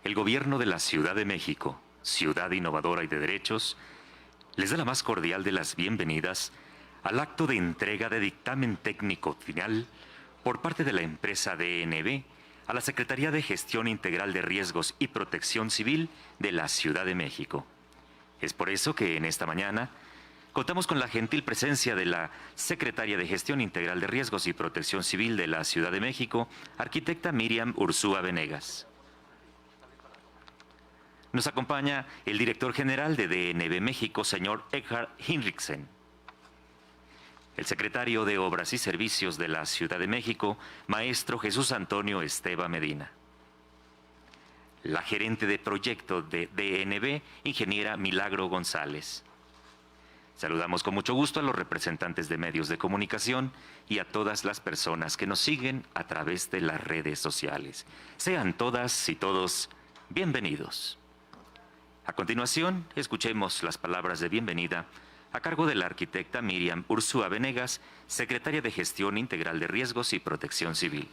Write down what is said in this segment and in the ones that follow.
El Gobierno de la Ciudad de México, ciudad innovadora y de derechos, les da la más cordial de las bienvenidas al acto de entrega de dictamen técnico final por parte de la empresa DNB a la Secretaría de Gestión Integral de Riesgos y Protección Civil de la Ciudad de México. Es por eso que en esta mañana contamos con la gentil presencia de la Secretaria de Gestión Integral de Riesgos y Protección Civil de la Ciudad de México, arquitecta Miriam Ursúa Venegas. Nos acompaña el director general de DNB México, señor Eckhard Hinrichsen. El secretario de Obras y Servicios de la Ciudad de México, maestro Jesús Antonio Esteva Medina. La gerente de proyecto de DNB, ingeniera Milagro González. Saludamos con mucho gusto a los representantes de medios de comunicación y a todas las personas que nos siguen a través de las redes sociales. Sean todas y todos bienvenidos. A continuación, escuchemos las palabras de bienvenida a cargo de la arquitecta Miriam Ursúa Venegas, secretaria de Gestión Integral de Riesgos y Protección Civil.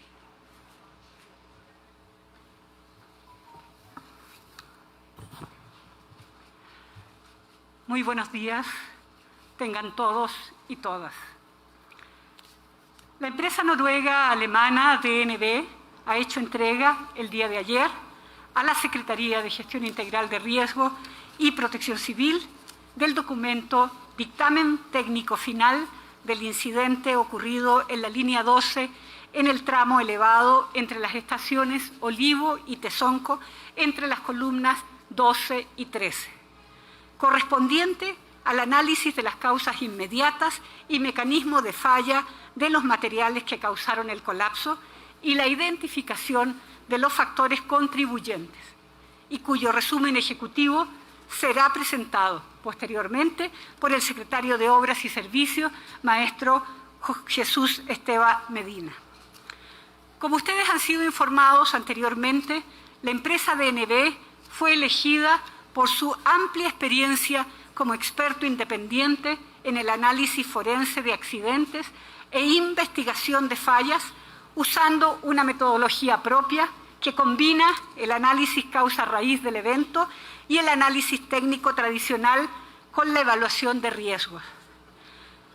Muy buenos días, tengan todos y todas. La empresa noruega alemana DNB ha hecho entrega el día de ayer a la Secretaría de Gestión Integral de Riesgo y Protección Civil del documento Dictamen Técnico Final del incidente ocurrido en la línea 12 en el tramo elevado entre las estaciones Olivo y Tezonco, entre las columnas 12 y 13, correspondiente al análisis de las causas inmediatas y mecanismo de falla de los materiales que causaron el colapso y la identificación de los factores contribuyentes, y cuyo resumen ejecutivo será presentado posteriormente por el secretario de Obras y Servicios, maestro Jesús Esteva Medina. Como ustedes han sido informados anteriormente, la empresa DNB fue elegida por su amplia experiencia como experto independiente en el análisis forense de accidentes e investigación de fallas, usando una metodología propia que combina el análisis causa-raíz del evento y el análisis técnico tradicional con la evaluación de riesgos.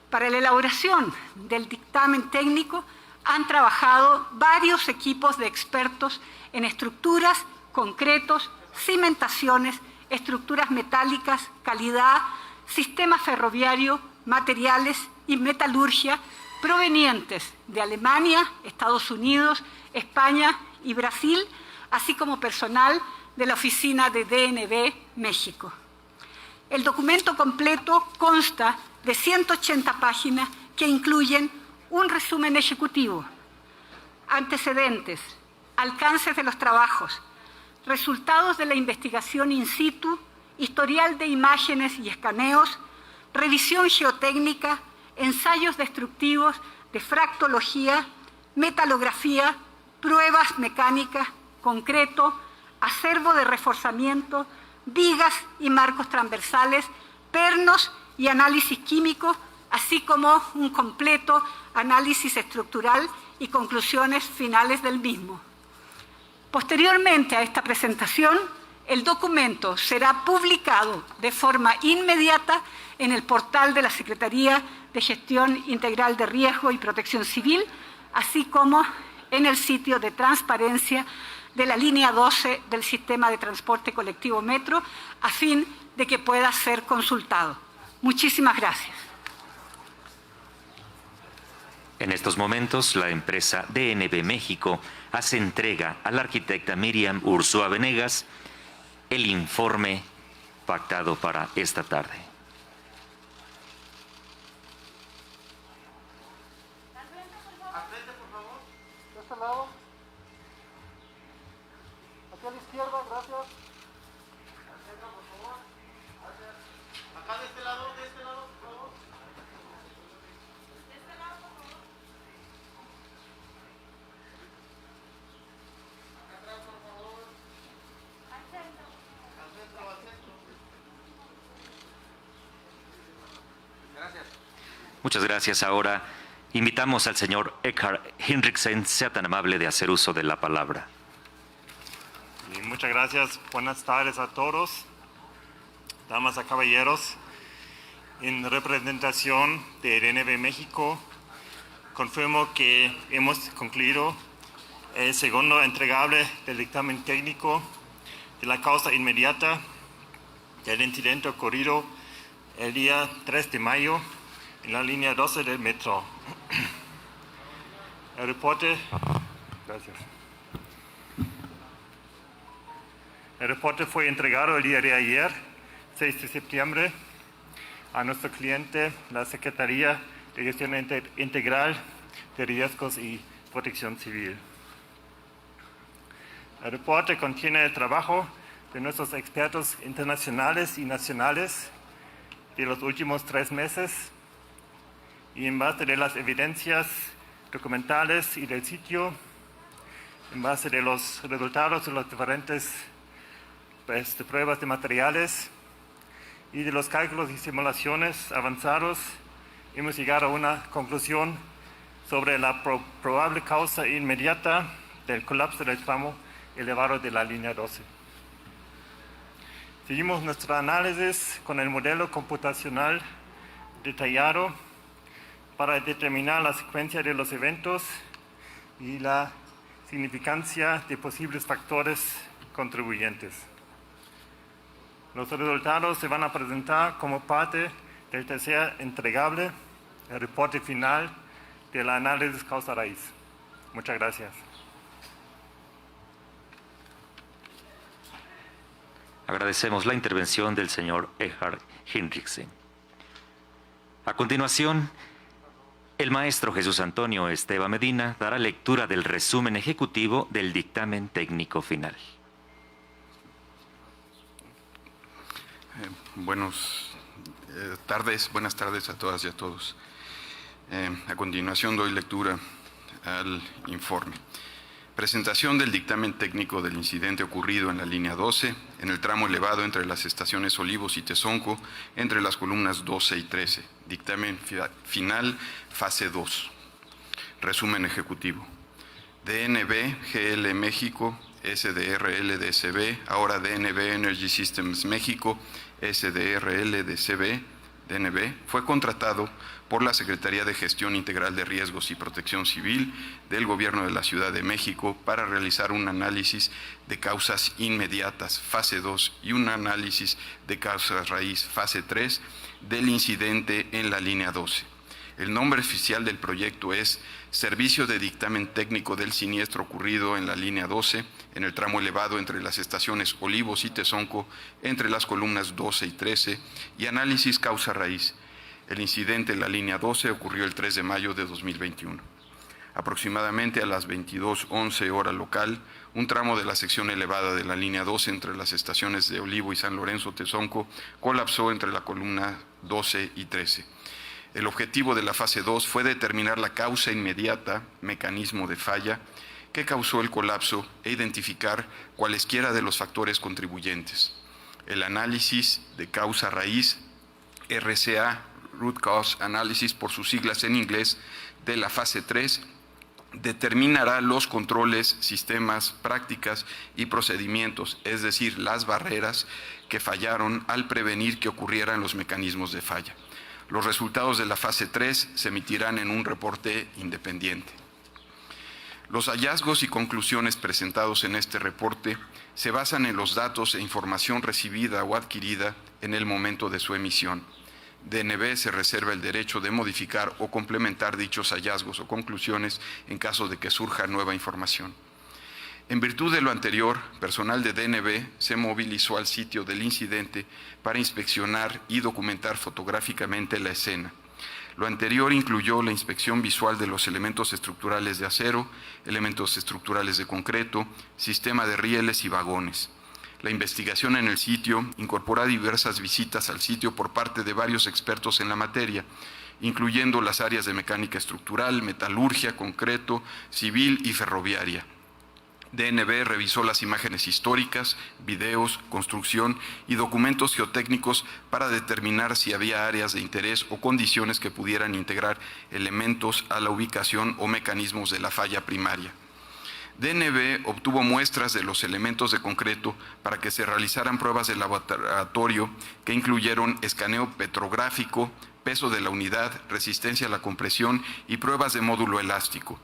Para la elaboración del dictamen técnico han trabajado varios equipos de expertos en estructuras, concretos, cimentaciones, estructuras metálicas, calidad, sistema ferroviario, materiales y metalurgia provenientes de Alemania, Estados Unidos, España y Brasil, así como personal de la oficina de DNB México. El documento completo consta de 180 páginas que incluyen un resumen ejecutivo, antecedentes, alcances de los trabajos, resultados de la investigación in situ, historial de imágenes y escaneos, revisión geotécnica, ensayos destructivos de fractología, metalografía, pruebas mecánicas, concreto, acervo de reforzamiento, vigas y marcos transversales, pernos y análisis químico, así como un completo análisis estructural y conclusiones finales del mismo. Posteriormente a esta presentación, el documento será publicado de forma inmediata en el portal de la Secretaría de Gestión Integral de Riesgo y Protección Civil, así como en el sitio de transparencia de la línea 12 del sistema de transporte colectivo Metro, a fin de que pueda ser consultado. Muchísimas gracias. En estos momentos, la empresa DNB México hace entrega a la arquitecta Miriam Ursúa Venegas el informe pactado para esta tarde. Al frente, por favor. De este lado. Aquí a la izquierda, gracias. Al centro, por favor. Gracias. Acá de este lado, por favor. De este lado, por favor. Acá atrás, por favor. Al centro. Al centro, al centro. Gracias. Muchas gracias. Ahora invitamos al señor Eckhard Hinrichsen, sea tan amable de hacer uso de la palabra. Y muchas gracias. Buenas tardes a todos, damas y caballeros. En representación de DNB México, confirmo que hemos concluido el segundo entregable del dictamen técnico de la causa inmediata del incidente ocurrido el día 3 de mayo en la línea 12 del metro. El reporte, gracias. El reporte fue entregado el día de ayer, 6 de septiembre, a nuestro cliente, la Secretaría de Gestión Integral de Riesgos y Protección Civil. El reporte contiene el trabajo de nuestros expertos internacionales y nacionales de los últimos 3 meses y en base de las evidencias documentales y del sitio, en base de los resultados de los diferentes de pruebas de materiales y de los cálculos y simulaciones avanzados, hemos llegado a una conclusión sobre la probable causa inmediata del colapso del tramo elevado de la línea 12. Seguimos nuestro análisis con el modelo computacional detallado para determinar la secuencia de los eventos y la significancia de posibles factores contribuyentes. Los resultados se van a presentar como parte del tercer entregable, el reporte final del análisis causa-raíz. Muchas gracias. Agradecemos la intervención del señor Eckhard Hinrichsen. A continuación, el maestro Jesús Antonio Esteva Medina dará lectura del resumen ejecutivo del dictamen técnico final. Buenas tardes a todas y a todos. A continuación doy lectura al informe. Presentación del dictamen técnico del incidente ocurrido en la línea 12, en el tramo elevado entre las estaciones Olivos y Tezonco, entre las columnas 12 y 13. Dictamen final, fase 2. Resumen ejecutivo. DNB, GL México, SDRL DCB, ahora DNB Energy Systems México, SDRL DCB, DNB, fue contratado por la Secretaría de Gestión Integral de Riesgos y Protección Civil del Gobierno de la Ciudad de México para realizar un análisis de causas inmediatas, fase 2, y un análisis de causas raíz, fase 3, del incidente en la línea 12. El nombre oficial del proyecto es Servicio de Dictamen Técnico del Siniestro Ocurrido en la línea 12, en el tramo elevado entre las estaciones Olivos y Tezonco, entre las columnas 12 y 13, y análisis causa-raíz. El incidente en la línea 12 ocurrió el 3 de mayo de 2021. Aproximadamente a las 22:11 hora local, un tramo de la sección elevada de la línea 12 entre las estaciones de Olivo y San Lorenzo Tezonco colapsó entre la columna 12 y 13. El objetivo de la fase 2 fue determinar la causa inmediata, mecanismo de falla, que causó el colapso e identificar cualesquiera de los factores contribuyentes. El análisis de causa raíz, RCA, Root Cause Analysis por sus siglas en inglés, de la fase 3, determinará los controles, sistemas, prácticas y procedimientos, es decir, las barreras que fallaron al prevenir que ocurrieran los mecanismos de falla. Los resultados de la fase 3 se emitirán en un reporte independiente. Los hallazgos y conclusiones presentados en este reporte se basan en los datos e información recibida o adquirida en el momento de su emisión. DNB se reserva el derecho de modificar o complementar dichos hallazgos o conclusiones en caso de que surja nueva información. En virtud de lo anterior, personal de DNB se movilizó al sitio del incidente para inspeccionar y documentar fotográficamente la escena. Lo anterior incluyó la inspección visual de los elementos estructurales de acero, elementos estructurales de concreto, sistema de rieles y vagones. La investigación en el sitio incorpora diversas visitas al sitio por parte de varios expertos en la materia, incluyendo las áreas de mecánica estructural, metalurgia, concreto, civil y ferroviaria. DNB revisó las imágenes históricas, videos, construcción y documentos geotécnicos para determinar si había áreas de interés o condiciones que pudieran integrar elementos a la ubicación o mecanismos de la falla primaria. DNB obtuvo muestras de los elementos de concreto para que se realizaran pruebas de laboratorio que incluyeron escaneo petrográfico, peso de la unidad, resistencia a la compresión y pruebas de módulo elástico.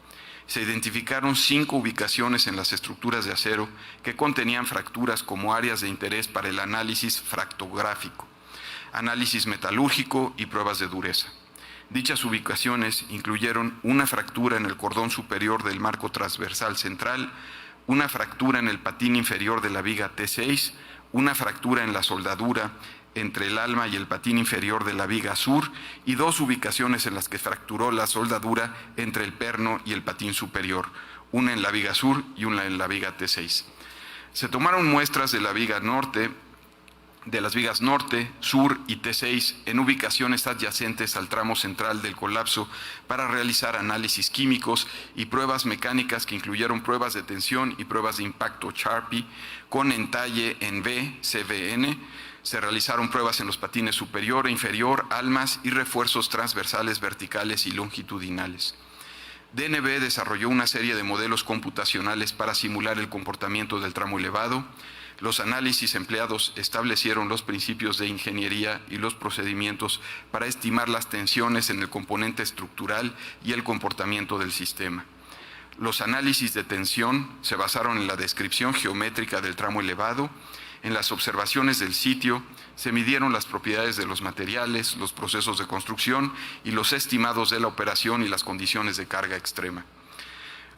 Se identificaron 5 ubicaciones en las estructuras de acero que contenían fracturas como áreas de interés para el análisis fractográfico, análisis metalúrgico y pruebas de dureza. Dichas ubicaciones incluyeron una fractura en el cordón superior del marco transversal central, una fractura en el patín inferior de la viga T6, una fractura en la soldadura entre el alma y el patín inferior de la viga sur y 2 ubicaciones en las que fracturó la soldadura entre el perno y el patín superior, una en la viga sur y una en la viga T6. Se tomaron muestras de la viga norte, de las vigas norte, sur y T6 en ubicaciones adyacentes al tramo central del colapso para realizar análisis químicos y pruebas mecánicas que incluyeron pruebas de tensión y pruebas de impacto Charpy con entalle en V, CVN. Se realizaron pruebas en los patines superior e inferior, almas y refuerzos transversales verticales y longitudinales. DNB desarrolló una serie de modelos computacionales para simular el comportamiento del tramo elevado. Los análisis empleados establecieron los principios de ingeniería y los procedimientos para estimar las tensiones en el componente estructural y el comportamiento del sistema. Los análisis de tensión se basaron en la descripción geométrica del tramo elevado. En las observaciones del sitio se midieron las propiedades de los materiales, los procesos de construcción y los estimados de la operación y las condiciones de carga extrema.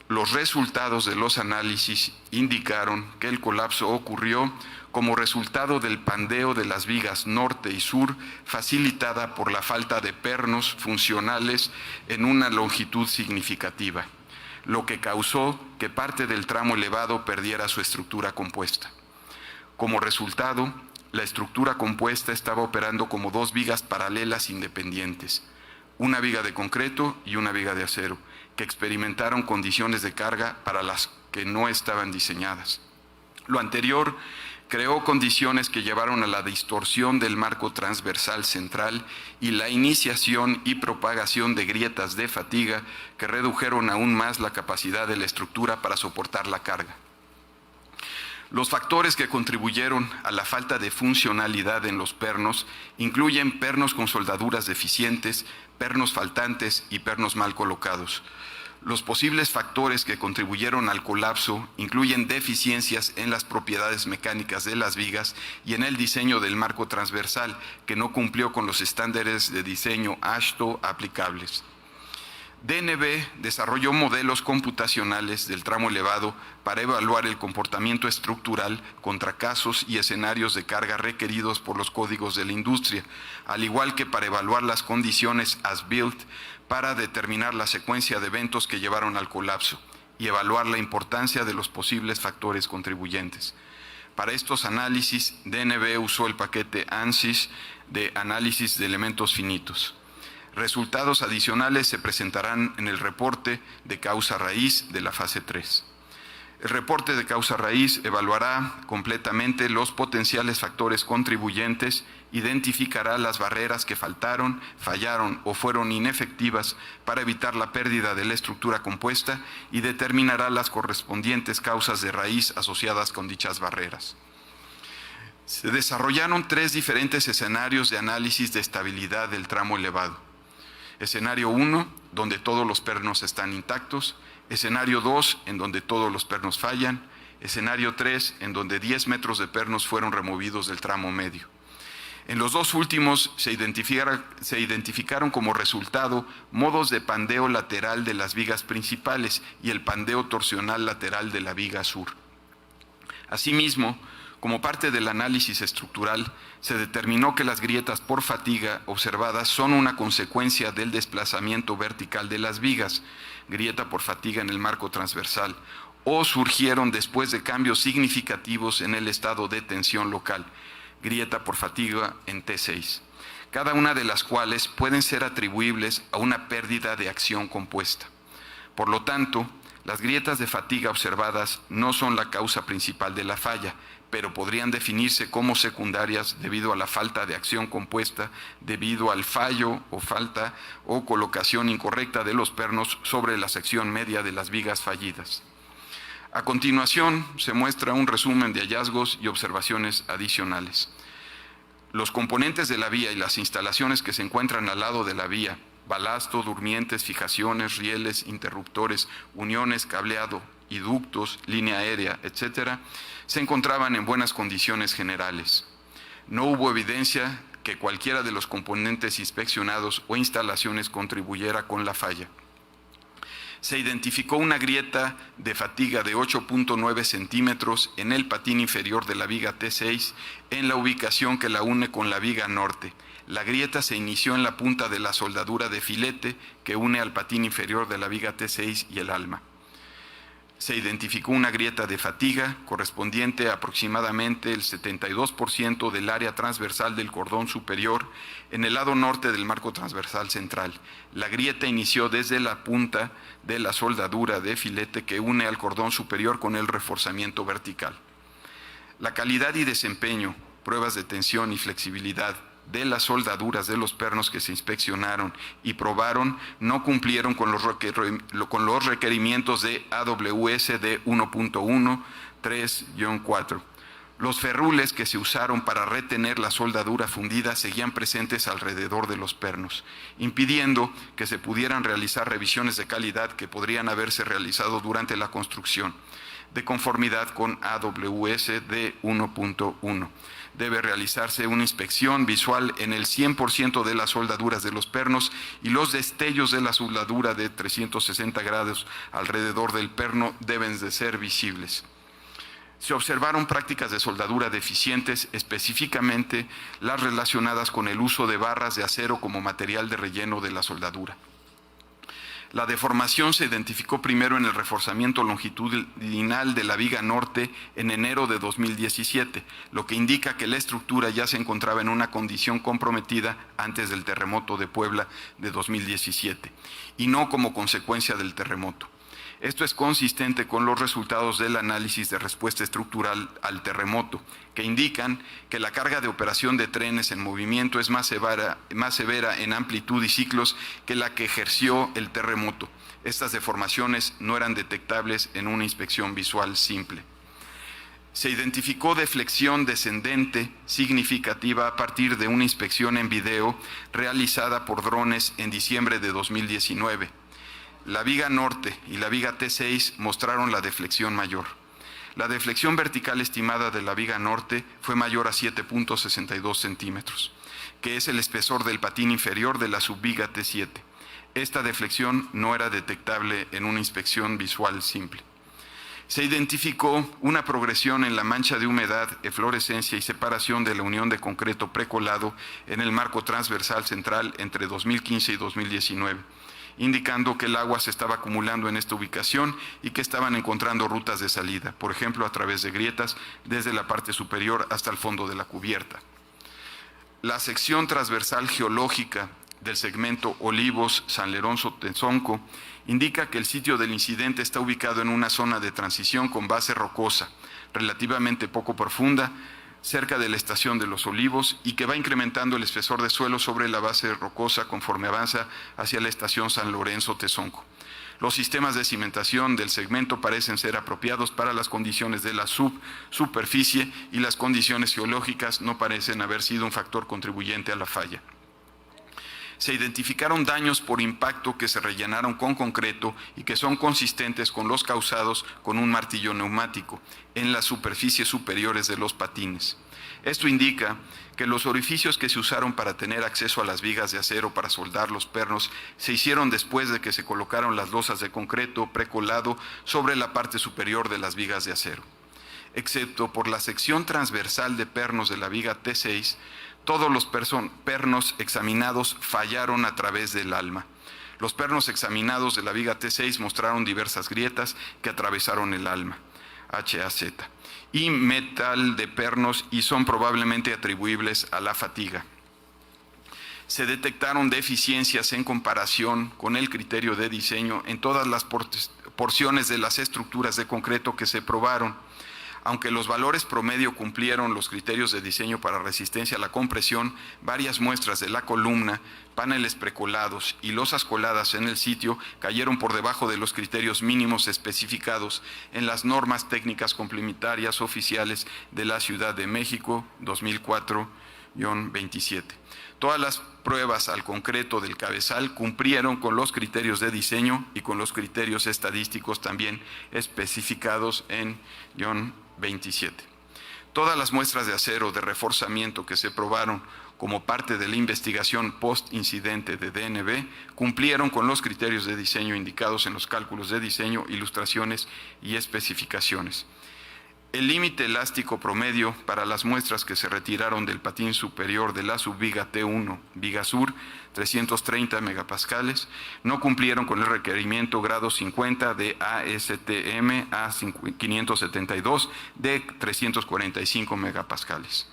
Los resultados de los análisis indicaron que el colapso ocurrió como resultado del pandeo de las vigas norte y sur, facilitada por la falta de pernos funcionales en una longitud significativa, lo que causó que parte del tramo elevado perdiera su estructura compuesta. Como resultado, la estructura compuesta estaba operando como 2 vigas paralelas independientes, una viga de concreto y una viga de acero, que experimentaron condiciones de carga para las que no estaban diseñadas. Lo anterior creó condiciones que llevaron a la distorsión del marco transversal central y la iniciación y propagación de grietas de fatiga que redujeron aún más la capacidad de la estructura para soportar la carga. Los factores que contribuyeron a la falta de funcionalidad en los pernos incluyen pernos con soldaduras deficientes, pernos faltantes y pernos mal colocados. Los posibles factores que contribuyeron al colapso incluyen deficiencias en las propiedades mecánicas de las vigas y en el diseño del marco transversal, que no cumplió con los estándares de diseño AASHTO aplicables. DNB desarrolló modelos computacionales del tramo elevado para evaluar el comportamiento estructural contra casos y escenarios de carga requeridos por los códigos de la industria, al igual que para evaluar las condiciones as-built para determinar la secuencia de eventos que llevaron al colapso y evaluar la importancia de los posibles factores contribuyentes. Para estos análisis, DNB usó el paquete ANSYS de análisis de elementos finitos. Resultados adicionales se presentarán en el reporte de causa raíz de la fase 3. El reporte de causa raíz evaluará completamente los potenciales factores contribuyentes, identificará las barreras que faltaron, fallaron o fueron inefectivas para evitar la pérdida de la estructura compuesta y determinará las correspondientes causas de raíz asociadas con dichas barreras. Se desarrollaron 3 diferentes escenarios de análisis de estabilidad del tramo elevado. Escenario 1, donde todos los pernos están intactos. Escenario 2, en donde todos los pernos fallan. Escenario 3, en donde 10 metros de pernos fueron removidos del tramo medio. En los 2 últimos se identificaron como resultado modos de pandeo lateral de las vigas principales y el pandeo torsional lateral de la viga sur. Asimismo, como parte del análisis estructural, se determinó que las grietas por fatiga observadas son una consecuencia del desplazamiento vertical de las vigas, grieta por fatiga en el marco transversal, o surgieron después de cambios significativos en el estado de tensión local, grieta por fatiga en T6, cada una de las cuales pueden ser atribuibles a una pérdida de acción compuesta. Por lo tanto, las grietas de fatiga observadas no son la causa principal de la falla, pero podrían definirse como secundarias debido a la falta de acción compuesta, debido al fallo o falta o colocación incorrecta de los pernos sobre la sección media de las vigas fallidas. A continuación, se muestra un resumen de hallazgos y observaciones adicionales. Los componentes de la vía y las instalaciones que se encuentran al lado de la vía, balasto, durmientes, fijaciones, rieles, interruptores, uniones, cableado y ductos, línea aérea, etcétera, se encontraban en buenas condiciones generales. No hubo evidencia que cualquiera de los componentes inspeccionados o instalaciones contribuyera con la falla. Se identificó una grieta de fatiga de 8.9 centímetros en el patín inferior de la viga T6 en la ubicación que la une con la viga norte. La grieta se inició en la punta de la soldadura de filete que une al patín inferior de la viga T6 y el alma. Se identificó una grieta de fatiga correspondiente a aproximadamente el 72% del área transversal del cordón superior en el lado norte del marco transversal central. La grieta inició desde la punta de la soldadura de filete que une al cordón superior con el reforzamiento vertical. La calidad y desempeño, pruebas de tensión y flexibilidad de las soldaduras de los pernos que se inspeccionaron y probaron no cumplieron con los requerimientos de AWS de 1.1, 3-4. Los ferrules que se usaron para retener la soldadura fundida seguían presentes alrededor de los pernos, impidiendo que se pudieran realizar revisiones de calidad que podrían haberse realizado durante la construcción, de conformidad con AWS de 1.1. Debe realizarse una inspección visual en el 100% de las soldaduras de los pernos y los destellos de la soldadura de 360 grados alrededor del perno deben de ser visibles. Se observaron prácticas de soldadura deficientes, específicamente las relacionadas con el uso de barras de acero como material de relleno de la soldadura. La deformación se identificó primero en el reforzamiento longitudinal de la viga norte en enero de 2017, lo que indica que la estructura ya se encontraba en una condición comprometida antes del terremoto de Puebla de 2017, y no como consecuencia del terremoto. Esto es consistente con los resultados del análisis de respuesta estructural al terremoto, que indican que la carga de operación de trenes en movimiento es más severa en amplitud y ciclos que la que ejerció el terremoto. Estas deformaciones no eran detectables en una inspección visual simple. Se identificó deflexión descendente significativa a partir de una inspección en video realizada por drones en diciembre de 2019. La viga norte y la viga T6 mostraron la deflexión mayor. La deflexión vertical estimada de la viga norte fue mayor a 7.62 centímetros, que es el espesor del patín inferior de la subviga T7. Esta deflexión no era detectable en una inspección visual simple. Se identificó una progresión en la mancha de humedad, eflorescencia y separación de la unión de concreto precolado en el marco transversal central entre 2015 y 2019. Indicando que el agua se estaba acumulando en esta ubicación y que estaban encontrando rutas de salida, por ejemplo, a través de grietas desde la parte superior hasta el fondo de la cubierta. La sección transversal geológica del segmento Olivos-San Lorenzo-Tezonco indica que el sitio del incidente está ubicado en una zona de transición con base rocosa, relativamente poco profunda, cerca de la estación de Los Olivos y que va incrementando el espesor de suelo sobre la base rocosa conforme avanza hacia la estación San Lorenzo-Tezonco. Los sistemas de cimentación del segmento parecen ser apropiados para las condiciones de la superficie y las condiciones geológicas no parecen haber sido un factor contribuyente a la falla. Se identificaron daños por impacto que se rellenaron con concreto y que son consistentes con los causados con un martillo neumático en las superficies superiores de los patines. Esto indica que los orificios que se usaron para tener acceso a las vigas de acero para soldar los pernos se hicieron después de que se colocaron las losas de concreto precolado sobre la parte superior de las vigas de acero. Excepto por la sección transversal de pernos de la viga T6, todos los pernos examinados fallaron a través del alma. Los pernos examinados de la viga T6 mostraron diversas grietas que atravesaron el alma, HAZ, y metal de pernos y son probablemente atribuibles a la fatiga. Se detectaron deficiencias en comparación con el criterio de diseño en todas las porciones de las estructuras de concreto que se probaron. Aunque los valores promedio cumplieron los criterios de diseño para resistencia a la compresión, varias muestras de la columna, paneles precolados y losas coladas en el sitio cayeron por debajo de los criterios mínimos especificados en las normas técnicas complementarias oficiales de la Ciudad de México 2004-27. Todas las pruebas al concreto del cabezal cumplieron con los criterios de diseño y con los criterios estadísticos también especificados en -27. Todas las muestras de acero de reforzamiento que se probaron como parte de la investigación post-incidente de DNB cumplieron con los criterios de diseño indicados en los cálculos de diseño, ilustraciones y especificaciones. El límite elástico promedio para las muestras que se retiraron del patín superior de la subviga T1, viga sur, 330 megapascales, no cumplieron con el requerimiento grado 50 de ASTM A572 de 345 megapascales.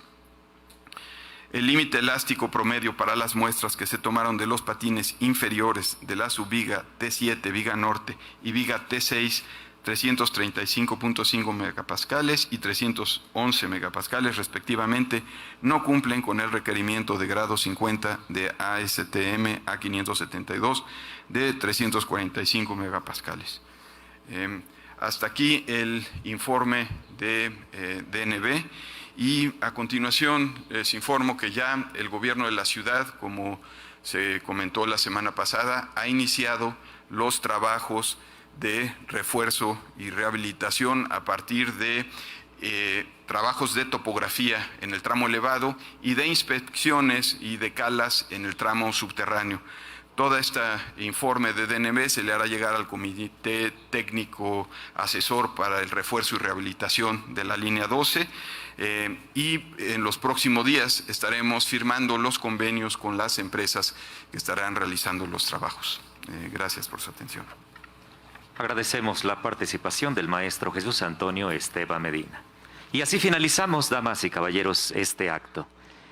El límite elástico promedio para las muestras que se tomaron de los patines inferiores de la subviga T7, viga norte, y viga T6, 335.5 megapascales y 311 megapascales respectivamente, no cumplen con el requerimiento de grado 50 de ASTM A572 de 345 megapascales. Hasta aquí el informe de DNB y a continuación les informo que ya el gobierno de la ciudad, como se comentó la semana pasada, ha iniciado los trabajos de refuerzo y rehabilitación a partir de trabajos de topografía en el tramo elevado y de inspecciones y de calas en el tramo subterráneo. Todo este informe de DNB se le hará llegar al Comité Técnico Asesor para el Refuerzo y Rehabilitación de la Línea 12 y en los próximos días estaremos firmando los convenios con las empresas que estarán realizando los trabajos. Gracias por su atención. Agradecemos la participación del maestro Jesús Antonio Esteban Medina. Y así finalizamos, damas y caballeros, este acto.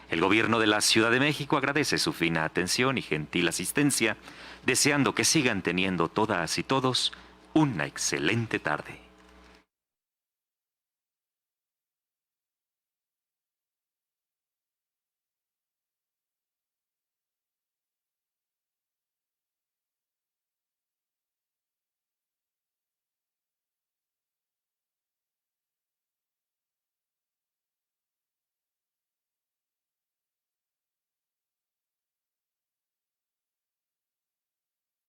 El gobierno de la Ciudad de México agradece su fina atención y gentil asistencia, deseando que sigan teniendo todas y todos una excelente tarde.